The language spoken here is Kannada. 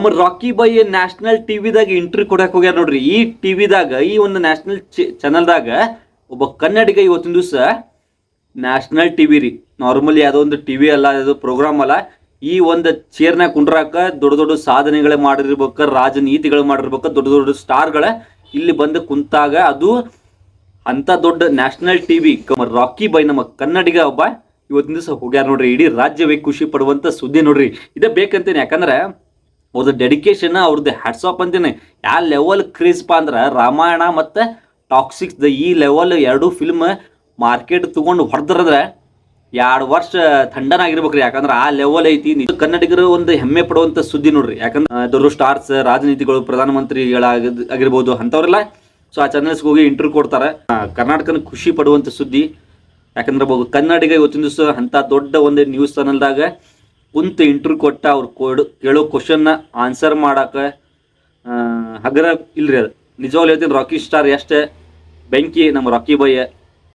ನಮ್ಮ ರಾಕಿ ಬಾಯ್ ನ್ಯಾಷನಲ್ ಟಿವಿದಾಗ ಇಂಟರ್ವ್ಯೂ ಕೊಡಕ್ ಹೋಗ್ಯಾರ ನೋಡ್ರಿ. ಈ ಟಿವಿದಾಗ, ಈ ಒಂದು ನ್ಯಾಷನಲ್ ಚಾನಲ್ದಾಗ ಒಬ್ಬ ಕನ್ನಡಿಗ ಇವತ್ತಿನ ದಿವಸ ನ್ಯಾಷನಲ್ ಟಿವಿ ರೀ, ನಾರ್ಮಲಿ ಯಾವುದೋ ಒಂದು ಟಿವಿ ಅಲ್ಲ, ಅದು ಪ್ರೋಗ್ರಾಮ್ ಅಲ್ಲ. ಈ ಒಂದು ಚೇರ್ನಾಗ ಕುಂಡ್ರಾಕ ದೊಡ್ಡ ದೊಡ್ಡ ಸಾಧನೆಗಳೇ ಮಾಡಿರ್ಬೇಕು, ರಾಜನೀತಿಗಳು ಮಾಡಿರ್ಬೇಕು, ದೊಡ್ಡ ದೊಡ್ಡ ಸ್ಟಾರ್ಗಳ ಇಲ್ಲಿ ಬಂದು ಕುಂತಾಗ ಅದು ಅಂತ ದೊಡ್ಡ ನ್ಯಾಷನಲ್ ಟಿವಿ ರಾಕಿ ಬಾಯ್ ನಮ್ಮ ಕನ್ನಡಿಗ ಒಬ್ಬ ಇವತ್ತಿನ ದಿವಸ ಹೋಗ್ಯಾರ ನೋಡ್ರಿ. ಇಡೀ ರಾಜ್ಯವೇ ಖುಷಿ ಪಡುವಂತ ಸುದ್ದಿ ನೋಡ್ರಿ. ಇದೇ ಬೇಕಂತೇನೆ, ಯಾಕಂದ್ರೆ ಅವ್ರದ್ದು ಡೆಡಿಕೇಶನ್, ಅವ್ರದ್ದು ಹ್ಯಾಟ್ಸ್ ಆಫ್ ಅಂತೀನಿ. ಯಾವ ಲೆವೆಲ್ ಕ್ರೇಜ್ಪ ಅಂದ್ರೆ ರಾಮಾಯಣ ಮತ್ತು ಟಾಕ್ಸಿಕ್ಸ್ ಈ ಲೆವೆಲ್ ಎರಡು ಫಿಲ್ಮ್ ಮಾರ್ಕೆಟ್ ತಗೊಂಡು ಹೊಡೆದ್ರದ್ರೆ 2 ವರ್ಷ ಥಂಡನಾಗಿರ್ಬೇಕ್ರಿ. ಯಾಕಂದ್ರೆ ಆ ಲೆವೆಲ್ ಐತಿ. ಕನ್ನಡಿಗರು ಒಂದು ಹೆಮ್ಮೆ ಪಡುವಂತ ಸುದ್ದಿ ನೋಡ್ರಿ. ಯಾಕಂದ್ರೆ ದೊಡ್ಡ ಸ್ಟಾರ್ಸ್, ರಾಜನೀತಿಗಳು, ಪ್ರಧಾನಮಂತ್ರಿಗಳಾಗಿರ್ಬೋದು ಅಂಥವ್ರೆಲ್ಲ ಸೊ ಆ ಚಾನಲ್ಸ್ಗೆ ಹೋಗಿ ಇಂಟರ್ವ್ಯೂ ಕೊಡ್ತಾರೆ. ಕರ್ನಾಟಕನ ಖುಷಿ ಪಡುವಂತ ಸುದ್ದಿ. ಯಾಕಂದ್ರೆ ಕನ್ನಡಿಗ ಇವತ್ತಿನ ದಿವಸ ಅಂತ ದೊಡ್ಡ ಒಂದು ನ್ಯೂಸ್ ಚಾನಲ್ದಾಗ ಕುಂತು ಇಂಟರ್ವ್ಯೂ ಕೊಟ್ಟ ಅವ್ರು ಕೇಳೋ ಕ್ವಶನ್ನ ಆನ್ಸರ್ ಮಾಡಕ್ಕೆ ಹಗರ ಇಲ್ರಿ. ಅದು ನಿಜವಾಗ್ಲೂ ಹೇಳ್ತೀನಿ, ರಾಕಿ ಸ್ಟಾರ್ ಎಷ್ಟು ಬೆಂಕಿ ನಮ್ಮ ರಾಕಿ ಬಾಯ್.